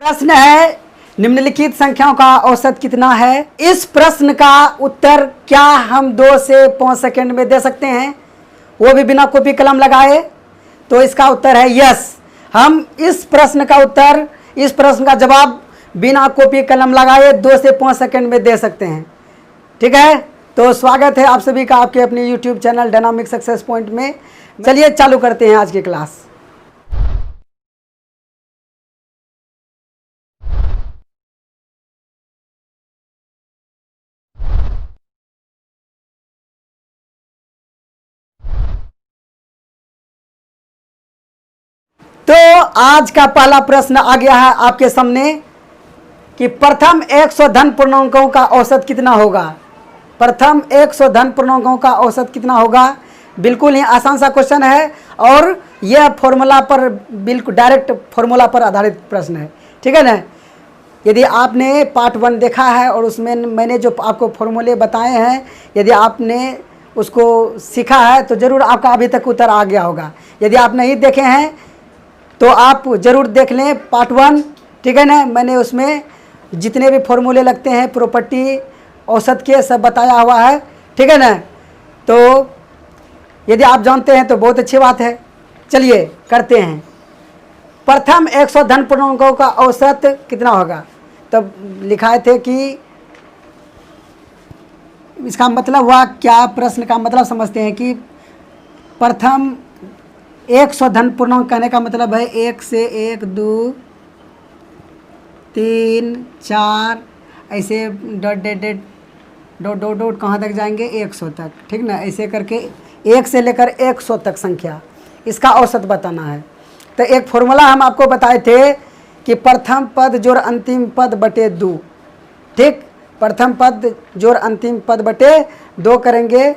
प्रश्न है निम्नलिखित संख्याओं का औसत कितना है। इस प्रश्न का उत्तर क्या हम 2 से 5 सेकंड में दे सकते हैं, वो भी बिना कॉपी कलम लगाए? तो इसका उत्तर है यस। हम इस प्रश्न का उत्तर, इस प्रश्न का जवाब बिना कॉपी कलम लगाए 2 से 5 सेकंड में दे सकते हैं। ठीक है, तो स्वागत है आप सभी का आपके अपने YouTube channel dynamic success point में। चलिए चालू करते हैं आज की क्लास। तो आज का पहला प्रश्न आ गया है आपके सामने कि प्रथम 100 धन पूर्णांकों का औसत कितना होगा। प्रथम 100 धन पूर्णांकों का औसत कितना होगा। बिल्कुल ही आसान सा क्वेश्चन है और यह फॉर्मूला पर, बिल्कुल डायरेक्ट फॉर्मूला पर आधारित प्रश्न है। ठीक है ना। यदि आपने पार्ट 1 देखा है और उसमें मैंने जो आपको फॉर्मूले बताए हैं, यदि आपने उसको सीखा है तो ज़रूर आपका अभी तक उत्तर आ गया होगा। यदि आप नहीं देखे हैं तो आप ज़रूर देख लें पार्ट 1। ठीक है ना। मैंने उसमें जितने भी फॉर्मूले लगते हैं, प्रॉपर्टी, औसत के, सब बताया हुआ है। ठीक है ना। तो यदि आप जानते हैं तो बहुत अच्छी बात है। चलिए करते हैं। प्रथम 100 धन पूर्णांकों का औसत कितना होगा। तब लिखाए थे कि इसका मतलब हुआ क्या, प्रश्न का मतलब समझते हैं कि प्रथम 100 धन पूर्णांक कहने का मतलब है 1 से 1, 2, 3, 4 ऐसे डॉट कहाँ तक जाएंगे, 100 तक। ठीक ना। ऐसे करके 1 से लेकर 100 तक संख्या, इसका औसत बताना है। तो एक फॉर्मूला हम आपको बताए थे कि प्रथम पद जोड़ अंतिम पद बटे 2। ठीक, प्रथम पद जोड़ अंतिम पद बटे 2 करेंगे,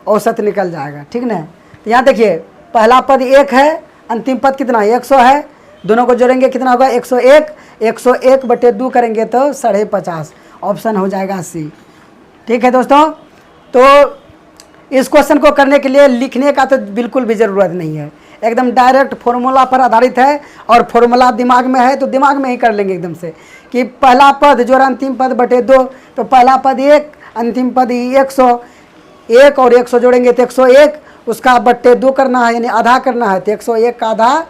औसत निकल जाएगा। ठीक ना। तो यहाँ देखिए, पहला पद 1 है, अंतिम पद कितना 100 है, दोनों को जोड़ेंगे कितना होगा 101। 101 बटे 2 करेंगे तो 50.5, ऑप्शन हो जाएगा सी। ठीक है दोस्तों। तो इस क्वेश्चन को करने के लिए लिखने का तो बिल्कुल भी ज़रूरत नहीं है, एकदम डायरेक्ट फॉर्मूला पर आधारित है और फॉर्मूला दिमाग में है तो दिमाग में ही कर लेंगे एकदम से कि पहला पद जोड़ अंतिम पद बटे 2। तो पहला पद 1, अंतिम पद 100, 1 और 100 जोड़ेंगे तो 101, उसका बट्टे 2 करना है, यानी आधा करना है। तो 101 का आधा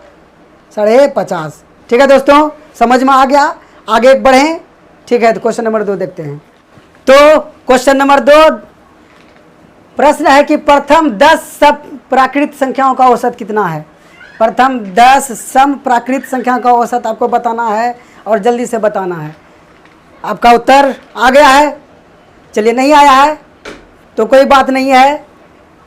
50.5। ठीक है दोस्तों, समझ में आ गया। आगे बढ़ें। ठीक है, तो क्वेश्चन नंबर 2 देखते हैं। तो क्वेश्चन नंबर 2 प्रश्न है कि प्रथम 10 सम प्राकृत संख्याओं का औसत कितना है। प्रथम 10 सम प्राकृत संख्या का औसत आपको बताना है और जल्दी से बताना है। आपका उत्तर आ गया है। चलिए, नहीं आया है तो कोई बात नहीं है,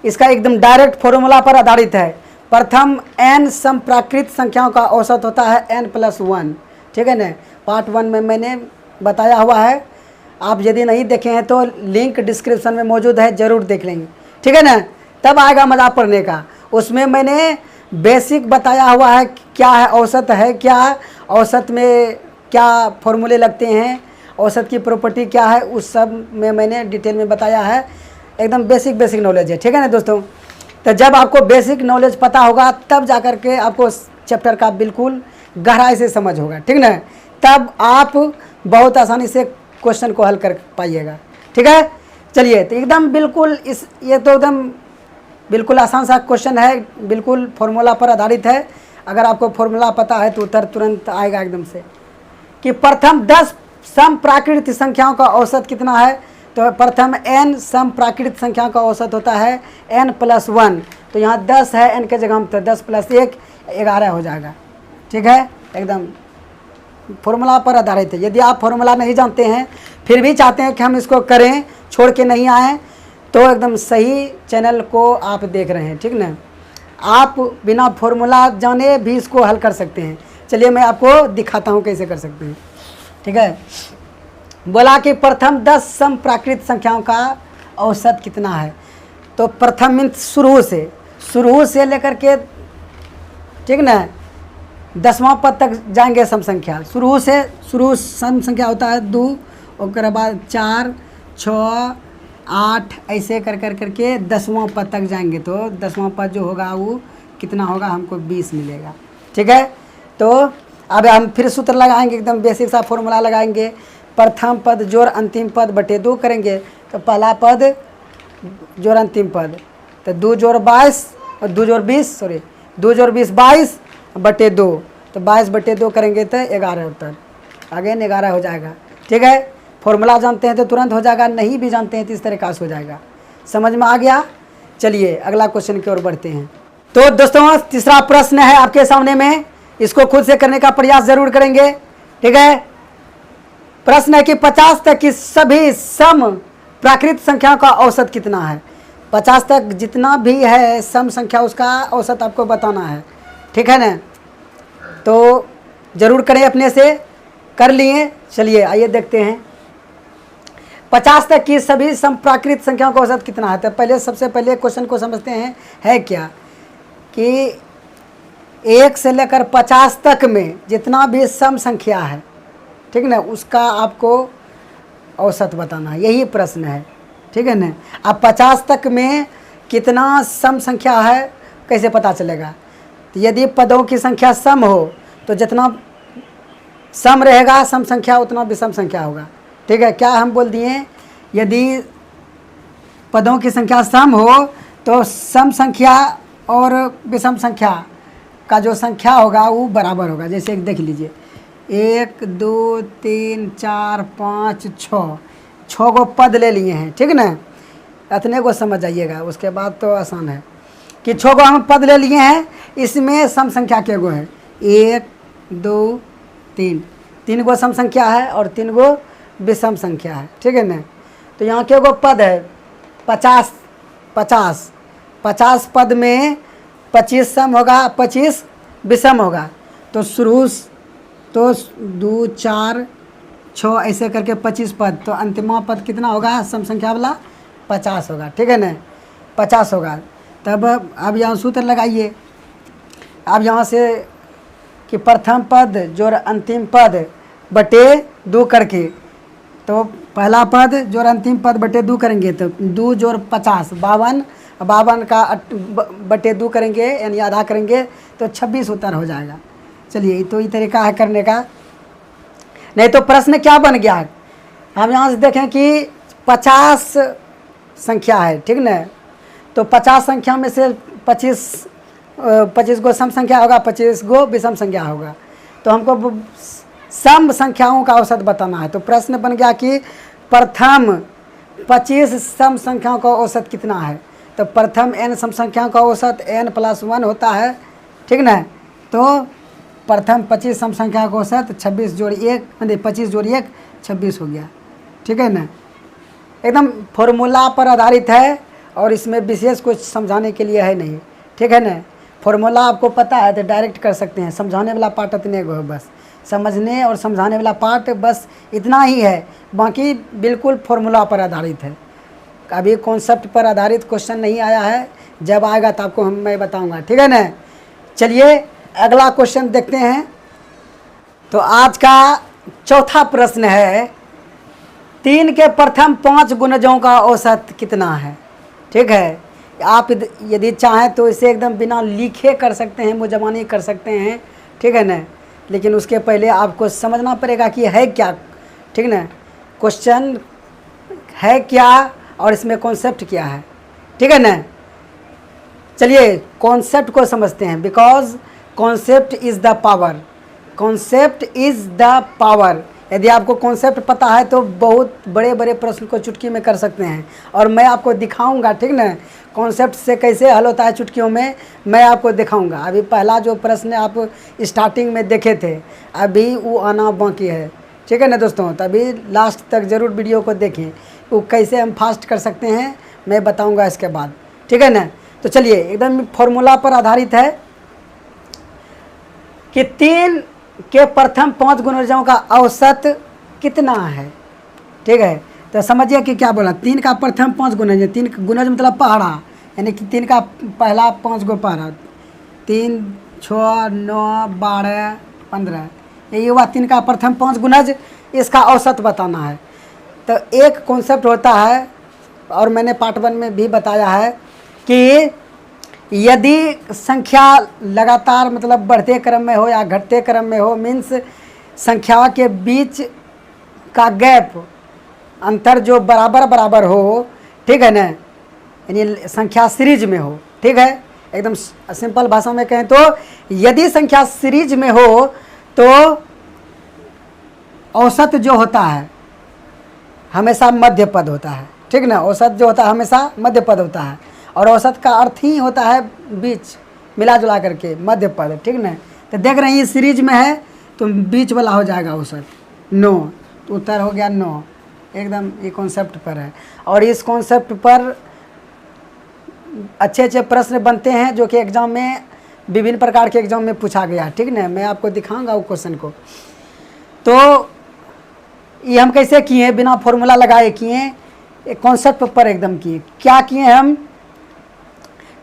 इसका एकदम डायरेक्ट फॉर्मूला पर आधारित है। प्रथम n सम प्राकृत संख्याओं का औसत होता है n+1। ठीक है ना। पार्ट 1 में मैंने बताया हुआ है, आप यदि नहीं देखे हैं तो लिंक डिस्क्रिप्शन में मौजूद है, ज़रूर देख लेंगे। ठीक है ना, तब आएगा मज़ा पढ़ने का। उसमें मैंने बेसिक बताया हुआ है, क्या है औसत है क्या, औसत में क्या फॉर्मूले लगते हैं, औसत की प्रॉपर्टी क्या है, उस सब में मैंने डिटेल में बताया है। एकदम बेसिक नॉलेज है। ठीक है ना दोस्तों। तो जब आपको बेसिक नॉलेज पता होगा तब जा कर के आपको चैप्टर का बिल्कुल गहराई से समझ होगा। ठीक ना। तब आप बहुत आसानी से क्वेश्चन को हल कर पाइएगा। ठीक है। चलिए, तो एकदम बिल्कुल ये तो एकदम बिल्कुल आसान सा क्वेश्चन है, बिल्कुल फॉर्मूला पर आधारित है। अगर आपको फॉर्मूला पता है तो उत्तर तुरंत आएगा एकदम से कि प्रथम 10 सम प्राकृत संख्याओं का औसत कितना है। तो प्रथम n सम प्राकृत संख्या का औसत होता है n+1। तो यहाँ 10 है, n के जगह हम तो 10 + 1 11 हो जाएगा। ठीक है, एकदम फॉर्मूला पर आधारित है। यदि आप फॉर्मूला नहीं जानते हैं फिर भी चाहते हैं कि हम इसको करें, छोड़ के नहीं आएँ, तो एकदम सही चैनल को आप देख रहे हैं। ठीक ना। आप बिना फॉर्मूला जाने भी इसको हल कर सकते हैं। चलिए मैं आपको दिखाता हूँ कैसे कर सकते हैं। ठीक है। बोला कि प्रथम 10 सम प्राकृत संख्याओं का औसत कितना है। तो प्रथम मीन्स शुरू से लेकर के, ठीक ना, 10वां पद तक जाएंगे सम संख्या। शुरू सम संख्या होता है 2, उसके बाद 4, 6, 8 ऐसे कर करके 10वां पद तक जाएंगे। तो 10वां पद जो होगा वो कितना होगा, हमको 20 मिलेगा। ठीक है। तो अब हम फिर सूत्र लगाएंगे, एकदम बेसिक सा फॉर्मूला लगाएंगे। प्रथम पद जोड़ अंतिम पद बटे 2 करेंगे तो पहला पद जोड़ अंतिम पद, तो 2 जोड़ 22 और 2 जोड़ 20, सॉरी 2 जोड़ 20 22 बटे 2, तो 22 बटे 2 करेंगे तो 11 उत्तर, अगेन 11 हो जाएगा। ठीक है, फॉर्मूला जानते हैं तो तुरंत हो जाएगा, नहीं भी जानते हैं तो इस तरीक़ा से हो जाएगा। समझ में आ गया? चलिए अगला क्वेश्चन की ओर बढ़ते हैं। तो दोस्तों तीसरा प्रश्न है आपके सामने में, इसको खुद से करने का प्रयास जरूर करेंगे। ठीक है, प्रश्न है कि 50 तक की सभी सम प्राकृत संख्याओं का औसत कितना है। 50 तक जितना भी है सम संख्या उसका औसत आपको बताना है। ठीक है ना, तो जरूर करें, अपने से कर लिए। चलिए आइए देखते हैं 50 तक की सभी सम प्राकृत संख्याओं का औसत कितना है। तो पहले सबसे पहले क्वेश्चन को समझते हैं, है क्या कि 1 से लेकर 50 तक में जितना भी सम संख्या है, ठीक ना, उसका आपको औसत बताना है, यही प्रश्न है। ठीक है ना, अब 50 तक में कितना सम संख्या है कैसे पता चलेगा। तो यदि पदों की संख्या सम हो तो जितना सम रहेगा सम संख्या उतना विषम संख्या होगा। ठीक है, क्या हम बोल दिए, यदि पदों की संख्या सम हो तो सम संख्या और विषम संख्या का जो संख्या होगा वो बराबर होगा। जैसे एक देख लीजिए, 1 2 3 4 5 6 गो पद ले लिए हैं। ठीक ना, इतने को समझ जाइएगा, उसके बाद तो आसान है कि 6 गो हम पद ले लिए हैं, इसमें सम संख्या के गो है 1 2 3, 3 गो सम संख्या है और 3 गो विषम संख्या है। ठीक है ना, तो यहाँ के गो पद है 50 50 50 पद में 25 सम होगा 25 विषम होगा। तो शुरू तो 2 4 6 ऐसे करके 25 पद, तो अंतिमा पद कितना होगा सम संख्या वाला 50 होगा। ठीक है ना, 50 होगा। तब अब यहाँ सूत्र लगाइए, अब यहाँ से कि प्रथम पद जोड़ अंतिम पद बटे 2 करके, तो पहला पद जोड़ अंतिम पद बटे 2 करेंगे तो 2 जोड़ 50 52, 52 का बटे 2 करेंगे यानी आधा करेंगे तो 26 उत्तर हो जाएगा। चलिए तो ये तरीका है करने का। नहीं तो प्रश्न क्या बन गया, हम यहाँ से देखें कि 50 संख्या है। ठीक ना, तो 50 संख्या में से 25 गो सम संख्या होगा, 25 गो विषम संख्या होगा। तो हमको सम संख्याओं का औसत बताना है। तो प्रश्न बन गया कि प्रथम 25 सम संख्याओं का औसत कितना है। तो प्रथम n सम संख्याओं का औसत n + 1 होता है। ठीक ना, तो प्रथम 25 सम संख्या का औसत 26 जोड़ 1 मतलब 25 जोड़ 1 26 हो गया। ठीक है ना, एकदम फॉर्मूला पर आधारित है और इसमें विशेष कुछ समझाने के लिए है नहीं। ठीक है ना, फॉर्मूला आपको पता है तो डायरेक्ट कर सकते हैं, समझाने वाला पार्ट इतने को है, बस समझने और समझाने वाला पार्ट बस इतना ही है, बाकी बिल्कुल फॉर्मूला पर आधारित है। अभी कॉन्सेप्ट पर आधारित क्वेश्चन नहीं आया है, जब आएगा तो आपको मैं बताऊंगा। ठीक है ना, चलिए अगला क्वेश्चन देखते हैं। तो आज का चौथा प्रश्न है 3 के प्रथम 5 गुणजों का औसत कितना है। ठीक है, आप यदि चाहें तो इसे एकदम बिना लिखे कर सकते हैं, मुजमानी कर सकते हैं। ठीक है ना, लेकिन उसके पहले आपको समझना पड़ेगा कि है क्या। ठीक ना, क्वेश्चन है क्या और इसमें कॉन्सेप्ट क्या है। ठीक है ना, चलिए कॉन्सेप्ट को समझते हैं। Because concept is the power, concept is the power. यदि आपको कॉन्सेप्ट पता है तो बहुत बड़े बड़े प्रश्न को चुटकी में कर सकते हैं, और मैं आपको दिखाऊंगा। ठीक ना, कॉन्सेप्ट से कैसे हल होता है चुटकियों में मैं आपको दिखाऊंगा। अभी पहला जो प्रश्न आप स्टार्टिंग में देखे थे अभी वो आना बाकी है। ठीक है ना दोस्तों, तभी लास्ट तक ज़रूर वीडियो को देखें, वो कैसे हम फास्ट कर सकते हैं मैं बताऊंगा इसके बाद। ठीक है ना, तो चलिए एकदम फॉर्मूला पर आधारित है कि 3 के प्रथम 5 गुणजों का औसत कितना है। ठीक है, तो समझिए कि क्या बोला, 3 का प्रथम 5 गुणज, 3 गुणज मतलब पहाड़ा, यानी कि 3 का पहला 5 गो पहाड़ा, 3 6 9 12 15, यही हुआ 3 का प्रथम 5 गुणज, इसका औसत बताना है। तो एक कॉन्सेप्ट होता है और मैंने पार्ट 1 में भी बताया है कि यदि संख्या लगातार मतलब बढ़ते क्रम में हो या घटते क्रम में हो, मीन्स संख्या के बीच का गैप, अंतर जो बराबर बराबर हो, ठीक है ना, यानी संख्या सीरीज में हो, ठीक है, एकदम सिंपल भाषा में कहें तो यदि संख्या सीरीज में हो तो औसत जो होता है हमेशा मध्य पद होता है, ठीक ना, औसत जो होता है हमेशा मध्य पद होता है, और औसत का अर्थ ही होता है बीच मिला जुला करके मध्य पद, ठीक ना। तो देख रहे हैं ये सीरीज में है तो बीच वाला हो जाएगा औसत 9, तो उत्तर हो गया 9, एकदम ये कॉन्सेप्ट पर है। और इस कॉन्सेप्ट पर अच्छे अच्छे प्रश्न बनते हैं जो कि एग्ज़ाम में विभिन्न प्रकार के एग्ज़ाम में पूछा गया, ठीक ना, मैं आपको दिखाऊंगा वो क्वेश्चन को। तो ये हम कैसे किए, बिना फॉर्मूला लगाए किए, एक कॉन्सेप्ट पर एकदम किए। क्या किए हम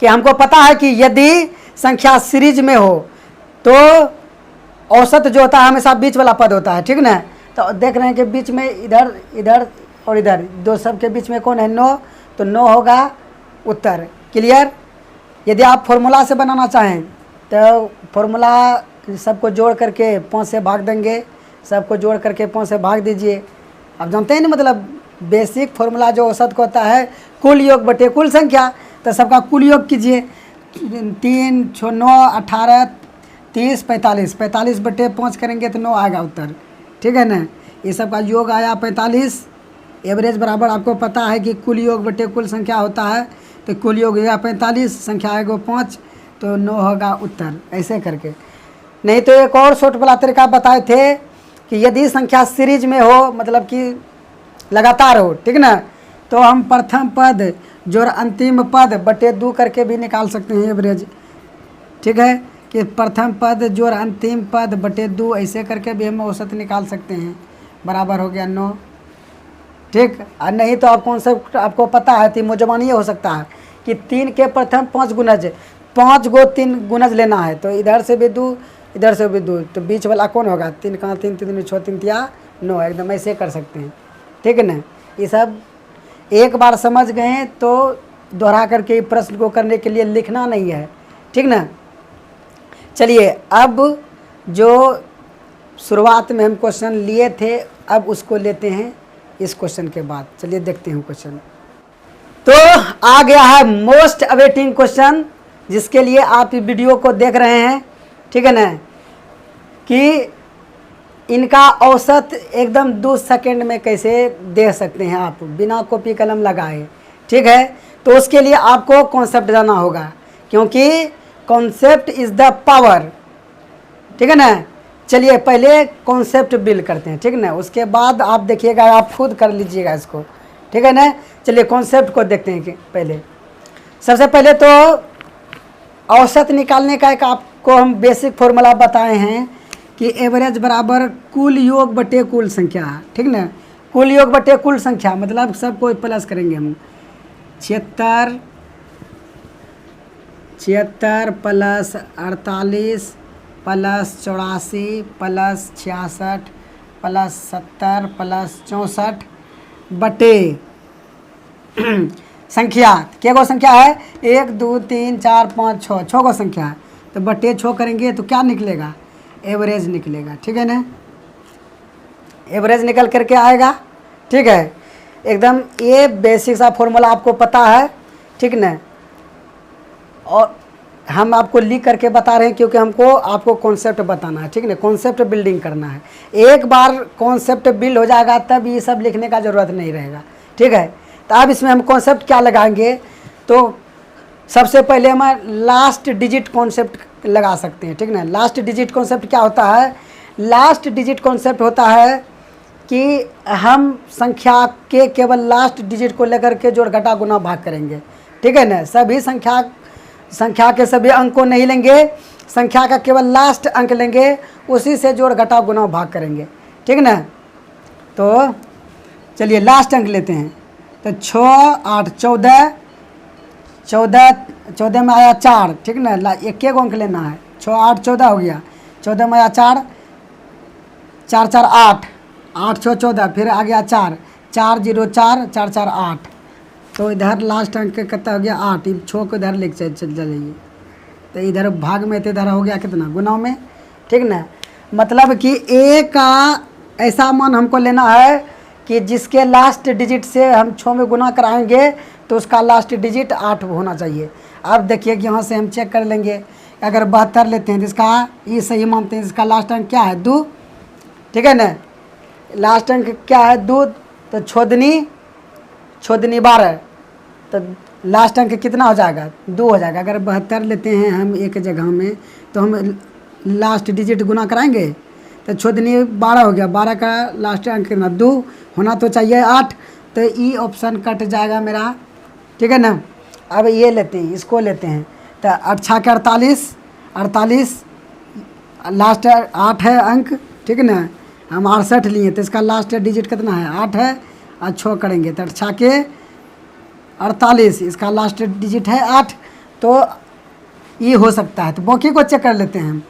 कि हमको पता है कि यदि संख्या सीरीज में हो तो औसत जो होता है हमेशा बीच वाला पद होता है, ठीक ना। तो देख रहे हैं कि बीच में इधर इधर और इधर दो सब के बीच में कौन है 9, तो 9 होगा उत्तर। क्लियर। यदि आप फॉर्मूला से बनाना चाहें तो फॉर्मूला सबको जोड़ करके 5 से भाग देंगे, सबको जोड़ करके 5 से भाग दीजिए। आप जानते हैं ना, मतलब बेसिक फॉर्मूला जो औसत को होता है कुल योग बटे कुल संख्या, तो सबका कुल योग कीजिए। 3, 6, 9, 18, 30, 45, 45 बटे 5 करेंगे तो 9 आएगा उत्तर, ठीक है ना। ये सब का योग आया 45। एवरेज बराबर आपको पता है कि कुल योग बटे कुल संख्या होता है, तो कुल योग होगा 45, संख्या आएगा 5, तो 9 होगा उत्तर। ऐसे करके नहीं तो एक और शॉर्ट वाला तरीका बताए थे कि यदि संख्या सीरीज में हो, मतलब कि लगातार हो, ठीक ना, तो हम प्रथम पद जोड़ अंतिम पद बटे 2 करके भी निकाल सकते हैं एवरेज, ठीक है, कि प्रथम पद जोड़ अंतिम पद बटे 2 ऐसे करके भी हम औसत निकाल सकते हैं, बराबर हो गया 9, ठीक। और नहीं तो आप कॉन्सेप्ट आपको पता है, तिमोजमान ये हो सकता है कि 3 के प्रथम 5 गुणज, 5 गो 3 गुणज लेना है, तो इधर से भी 2 इधर से भी 2, तो बीच वाला कौन होगा 3 का 3, 3 6, 3 या 9, एकदम ऐसे कर सकते हैं, ठीक है ना। ये सब एक बार समझ गए तो दोहरा करके प्रश्न को करने के लिए लिखना नहीं है, ठीक ना। चलिए अब जो शुरुआत में हम क्वेश्चन लिए थे अब उसको लेते हैं इस क्वेश्चन के बाद। चलिए देखते हैं क्वेश्चन। तो आ गया है मोस्ट अवेटिंग क्वेश्चन, जिसके लिए आप वीडियो को देख रहे हैं, ठीक है ना, कि इनका औसत एकदम 2 सेकंड में कैसे दे सकते हैं आप बिना कॉपी कलम लगाए, ठीक है। तो उसके लिए आपको कॉन्सेप्ट जाना होगा, क्योंकि कॉन्सेप्ट इज द पावर, ठीक है ना। चलिए पहले कॉन्सेप्ट बिल्ड करते हैं, ठीक ना, उसके बाद आप देखिएगा, आप खुद कर लीजिएगा इसको, ठीक है ना। चलिए कॉन्सेप्ट को देखते हैं कि पहले सबसे पहले तो औसत निकालने का एक आपको हम बेसिक फॉर्मूला बताए हैं कि एवरेज बराबर कुल योग बटे कुल संख्या, ठीक ना। कुल योग बटे कुल संख्या मतलब सबको प्लस करेंगे हम, 76 plus 48 plus 84 plus 66 plus 70 plus 64 बटे संख्या, क्या गो संख्या है 1 2 3 4 5 6, 6 गो संख्या है, तो बटे 6 करेंगे तो क्या निकलेगा, एवरेज निकलेगा, ठीक है ना। एवरेज निकल करके आएगा, ठीक है, एकदम ये बेसिक सा फॉर्मूला आपको पता है, ठीक ना। और हम आपको लिख करके बता रहे हैं क्योंकि हमको आपको कॉन्सेप्ट बताना है, ठीक ना, कॉन्सेप्ट बिल्डिंग करना है। एक बार कॉन्सेप्ट बिल्ड हो जाएगा तब ये सब लिखने का ज़रूरत नहीं रहेगा, ठीक है। तो अब इसमें हम कॉन्सेप्ट क्या लगाएंगे, तो सबसे पहले हम लास्ट डिजिट कॉन्सेप्ट लगा सकते हैं, ठीक ना। लास्ट डिजिट कॉन्सेप्ट क्या होता है, लास्ट डिजिट कॉन्सेप्ट होता है कि हम संख्या के केवल लास्ट डिजिट को लेकर के जोड़ घटा गुना भाग करेंगे, ठीक है ना। सभी संख्या के सभी अंक को नहीं लेंगे, संख्या का केवल लास्ट अंक लेंगे, उसी से जोड़ घटा गुना भाग करेंगे, ठीक ना। तो चलिए लास्ट अंक लेते हैं, तो 6 8 14 14 में आया 4, ठीक ना, एक अंक लेना है, 6 8 14 हो गया, 14 में आया 4 4 4 8 8 6 14, फिर आ गया 4 4 0 4 4 4 8, तो इधर लास्ट अंक कितना हो गया 8, 6 को इधर लेके चल जाइए, तो इधर भाग में तो इधर हो गया कितना गुना में, ठीक ना। मतलब कि ए का ऐसा मान हमको लेना है कि जिसके लास्ट डिजिट से हम 6 में गुना कराएंगे तो उसका लास्ट डिजिट 8 होना चाहिए। अब देखिए कि यहाँ से हम चेक कर लेंगे, अगर 72 लेते हैं तो इसका ये सही मानते हैं, इसका लास्ट अंक क्या है 2, ठीक है ना। लास्ट अंक क्या है 2, तो छोदनी 12, तो लास्ट अंक कितना हो जाएगा 2 हो जाएगा। अगर 72 लेते हैं हम एक जगह में तो हम लास्ट डिजिट गुना कराएंगे तो छोदनी 12 हो गया, 12 का लास्ट अंक कितना 2 होना तो चाहिए 8, तो ई ऑप्शन कट जाएगा मेरा, ठीक है ना। अब ये लेते हैं, इसको लेते हैं, तो 8 के 48 लास्ट 8 है अंक, ठीक है ना। हम 68 लिए तो इसका लास्ट डिजिट कितना है 8 है, और 6 करेंगे तो 8 के 48, इसका लास्ट डिजिट है 8, तो ये हो सकता है। तो बाकी को चेक कर लेते हैं हम,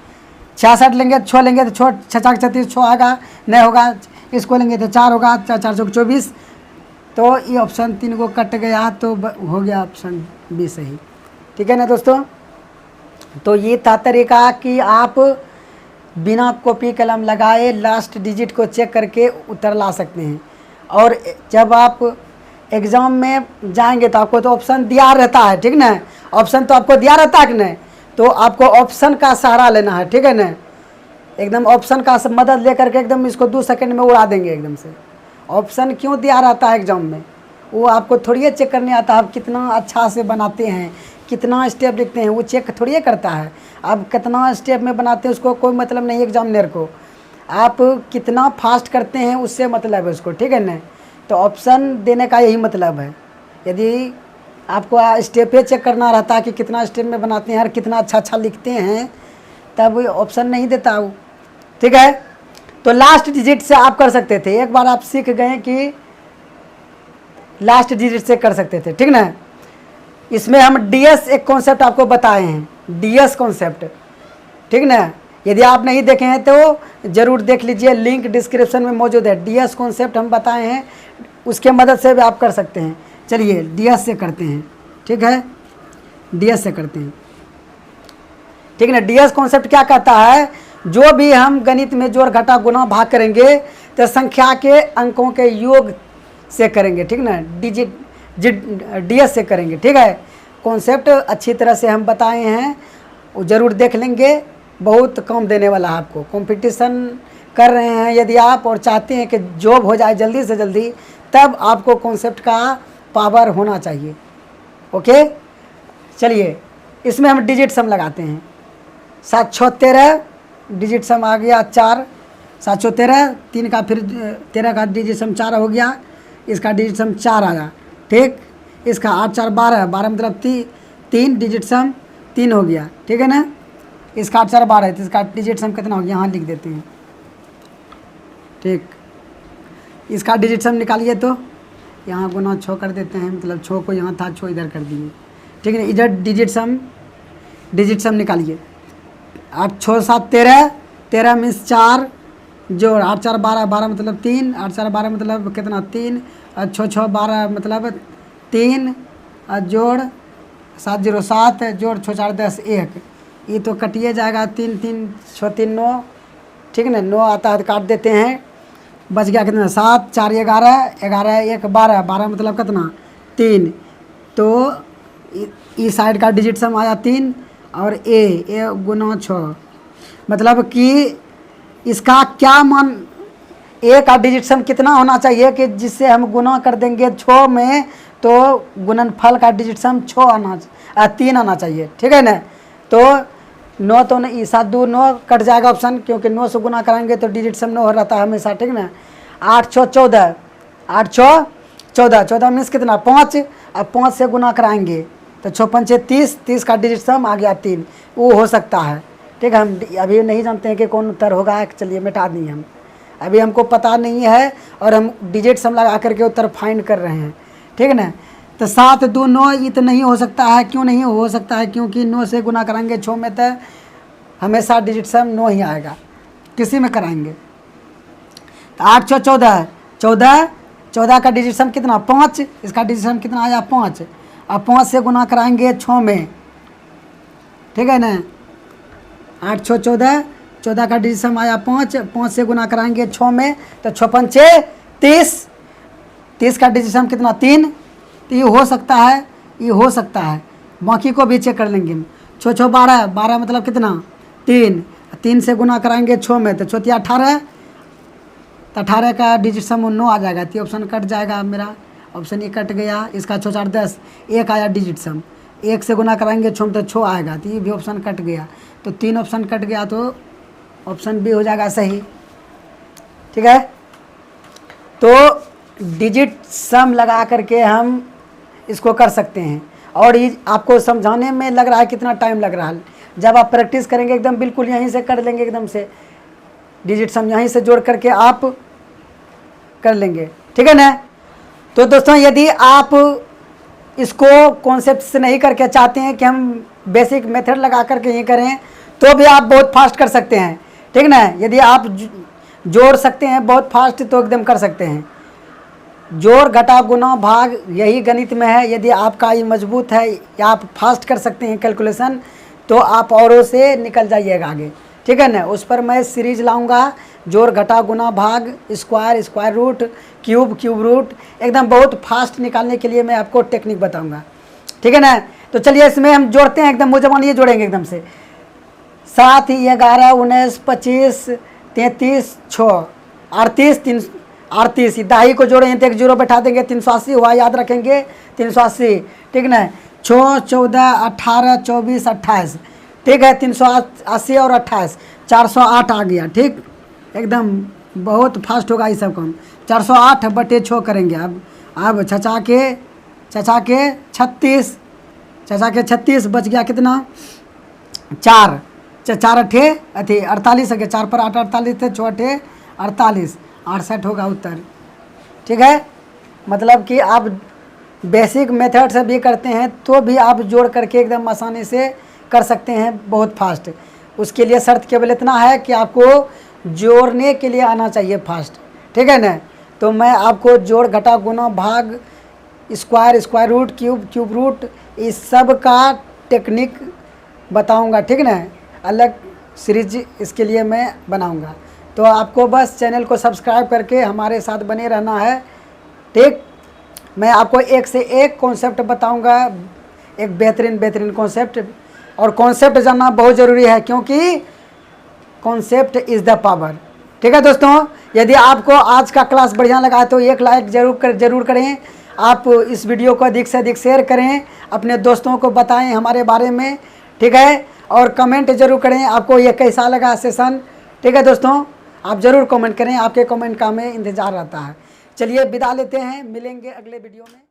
66 लेंगे 6 लेंगे तो 6 6 36 6 आएगा, नहीं होगा। इसको लेंगे तो 4 होगा, 4 4 24, तो ये ऑप्शन 3 को कट गया, तो हो गया ऑप्शन बी सही, ठीक है ना दोस्तों। तो ये था तरीका कि आप बिना कॉपी कलम लगाए लास्ट डिजिट को चेक करके उत्तर ला सकते हैं। और जब आप एग्ज़ाम में जाएंगे तो आपको तो ऑप्शन दिया रहता है, ठीक ना, ऑप्शन तो आपको दिया रहता है कि नहीं, तो आपको ऑप्शन का सहारा लेना है, ठीक है ना। एकदम ऑप्शन का मदद लेकर के एकदम इसको 2 सेकंड में उड़ा देंगे एकदम से। ऑप्शन क्यों दिया रहता है एग्ज़ाम में, वो आपको थोड़ी चेक करने आता है आप कितना अच्छा से बनाते हैं, कितना स्टेप लिखते हैं, वो चेक थोड़ी करता है। आप कितना स्टेप में बनाते हैं उसको कोई मतलब नहीं एग्जामिनर को, आप कितना फास्ट करते हैं उससे मतलब है उसको, ठीक है ना। तो ऑप्शन देने का यही मतलब है। यदि आपको स्टेपे चेक करना रहता है कि कितना स्टेप में बनाते हैं और कितना अच्छा लिखते हैं, तब ऑप्शन नहीं देता वो, ठीक है। तो लास्ट डिजिट से आप कर सकते थे, एक बार आप सीख गए कि लास्ट डिजिट से कर सकते थे, ठीक ना। इसमें हम डीएस एक कॉन्सेप्ट आपको बताए हैं, डीएस कॉन्सेप्ट, ठीक ना। यदि आप नहीं देखे हैं तो ज़रूर देख लीजिए, लिंक डिस्क्रिप्शन में मौजूद है। डीएस कॉन्सेप्ट हम बताए हैं, उसके मदद से भी आप कर सकते हैं। चलिए डीएस से करते हैं, ठीक है, डीएस से करते हैं, ठीक है ना। डीएस कॉन्सेप्ट क्या कहता है, जो भी हम गणित में जोड़ घटा गुना भाग करेंगे तो संख्या के अंकों के योग से करेंगे, ठीक ना, डीएस से करेंगे, ठीक है। कॉन्सेप्ट अच्छी तरह से हम बताए हैं, वो ज़रूर देख लेंगे, बहुत कम देने वाला है आपको। कंपटीशन कर रहे हैं यदि आप और चाहते हैं कि जॉब हो जाए जल्दी से जल्दी, तब आपको कॉन्सेप्ट का पावर होना चाहिए, ओके। चलिए इसमें हम डिजिट सम लगाते हैं, 7 6 13 डिजिट सम आ गया 4, 7 6 13, 3 का फिर 13 का डिजिट सम 4 हो गया, इसका डिजिट सम 4 आया, ठीक। इसका 8 4 12, 12 मतलब 3 डिजिट सम 3 हो गया, ठीक है ना। इसका 8 4 12 है, तो इसका डिजिट सम कितना हो गया, यहाँ लिख देते हैं, ठीक। इसका डिजिट सम निकालिए, तो यहाँ गुना 6 कर देते हैं, मतलब 6 को यहाँ था 6 इधर कर दिए, ठीक है। इधर डिजिट सम निकालिए, 8 6 7 13, 13 मीन्स 4 जोड़ 8 4 12, 12 मतलब 3, 8 4 12 मतलब कितना 3, और 6 6 12 मतलब 3, और जोड़ 7 0 7 जोड़ 6 4 10 1, ये तो कटिए जाएगा, 3 3 6 3 9, ठीक है ना। 9 आता है तो काट देते हैं, बच गया कितना 7 4 11 11 1 12, 12 मतलब कितना 3, तो इस साइड का डिजिट सम आया 3, और ए गुना 6, मतलब कि इसका क्या मान, ए का डिजिट सम कितना होना चाहिए कि जिससे हम गुना कर देंगे 6 में, तो गुणनफल का डिजिट सम 3 आना चाहिए, ठीक है ना। तो 9 तो नहीं, 7 2 9 कट जाएगा ऑप्शन, क्योंकि 9 से गुना कराएंगे तो डिजिट सम 9 हो रहता है हमेशा, ठीक ना। 8 6 14, 8 6 14, 14 मीन्स कितना 5, अब 5 से गुना कराएंगे तो 6 5 30, 30 का डिजिट सम आ गया 3, वो हो सकता है, ठीक है। हम अभी नहीं जानते हैं कि कौन उत्तर होगा, चलिए मिटा दिए हम, अभी हमको पता नहीं है, और हम डिजिट सम लगा करके उत्तर फाइंड कर रहे हैं, ठीक है ना। तो 7 2 9 ये तो नहीं हो सकता है, क्यों नहीं हो सकता है, क्योंकि 9 से गुना कराएंगे 6 में तो हमेशा डिजिट सम 9 ही आएगा, किसी में कराएंगे। तो 8 6 14, 14 14 का डिजिट सम कितना 5, इसका डिजिट सम कितना आया 5। अब 5 से गुना कराएंगे 6 में, ठीक है ना। 8 6 14, 14 का डिजिट सम आया 5, 5 से गुना कराएंगे 6 में, तो 6 पंचे 30, 30 का डिजिट सम कितना 3। तो ये हो सकता है, ये हो सकता है, बाकी को भी चेक कर लेंगे। 6 6 12, 12 मतलब कितना 3, 3 से गुना कराएंगे 6 में, तो 6 18, तो 18 का डिजिट सम 9 आ जाएगा। तो ऑप्शन कट जाएगा मेरा, ऑप्शन ये कट गया। इसका 6 4 10, 1 आया डिजिट सम, 1 से गुना कराएंगे 6 में तो 6 आएगा, तो ये भी ऑप्शन कट गया। तो 3 ऑप्शन कट गया, तो ऑप्शन बी हो जाएगा सही, ठीक है। तो डिजिट सम लगा करके हम इसको कर सकते हैं। और ये आपको समझाने में लग रहा है कितना टाइम लग रहा है, जब आप प्रैक्टिस करेंगे एकदम बिल्कुल यहीं से कर लेंगे, एकदम से डिजिट सम यहीं से जोड़ करके आप कर लेंगे, ठीक है ना। तो दोस्तों यदि आप इसको कॉन्सेप्ट से नहीं करके चाहते हैं कि हम बेसिक मेथड लगा करके ये करें, तो भी आप बहुत फास्ट कर सकते हैं, ठीक ना। यदि आप जोड़ सकते हैं बहुत फास्ट तो एकदम कर सकते हैं। जोड़ घटा गुना भाग यही गणित में है। यदि आपका ये मजबूत है या आप फास्ट कर सकते हैं कैलकुलेशन, तो आप औरों से निकल जाइएगा आगे, ठीक है ना। उस पर मैं सीरीज लाऊंगा, जोड़ घटा गुना भाग, square square root, cube cube root, एकदम बहुत फास्ट निकालने के लिए मैं आपको टेक्निक बताऊंगा, ठीक है ना। तो चलिए इसमें हम जोड़ते हैं, एकदम मुँह जबान ये जोड़ेंगे एकदम से। 7 11 19 25 33 6 38 38, दाही को जोड़ेंगे तो एक जीरो बैठा देंगे, 380 हुआ, याद रखेंगे 380, ठीक ना। 6 14 18 24 28, ठीक है। 380 और 28 408 आ गया, ठीक। एकदम बहुत फास्ट होगा ये सब काम। 408 बटे 6 करेंगे। अब चचा के 36, चचा के 36 बच गया कितना 4, 4 अठे अथी 48 है, 4 पर 8 48 थे, 6 अठे 48, 68 होगा उत्तर, ठीक है। मतलब कि आप बेसिक मेथड से भी करते हैं तो भी आप जोड़ करके एकदम आसानी से कर सकते हैं बहुत फास्ट। उसके लिए शर्त केवल इतना है कि आपको जोड़ने के लिए आना चाहिए फास्ट, ठीक है ना। तो मैं आपको जोड़ घटा गुना भाग, square square root, cube cube root, इस सब का टेक्निक बताऊंगा, ठीक ना। अलग सीरीज इसके लिए मैं बनाऊंगा। तो आपको बस चैनल को सब्सक्राइब करके हमारे साथ बने रहना है, ठीक। मैं आपको एक से एक कॉन्सेप्ट बताऊंगा, एक बेहतरीन कॉन्सेप्ट। और कॉन्सेप्ट जानना बहुत ज़रूरी है, क्योंकि कॉन्सेप्ट इज़ द पावर, ठीक है दोस्तों। यदि आपको आज का क्लास बढ़िया लगा तो एक लाइक जरूर करें। आप इस वीडियो को अधिक से अधिक शेयर करें, अपने दोस्तों को बताएं हमारे बारे में, ठीक है। और कमेंट जरूर करें आपको ये कैसा लगा सेशन, ठीक है दोस्तों। आप ज़रूर कमेंट करें, आपके कमेंट का हमें इंतज़ार रहता है। चलिए विदा लेते हैं, मिलेंगे अगले वीडियो में।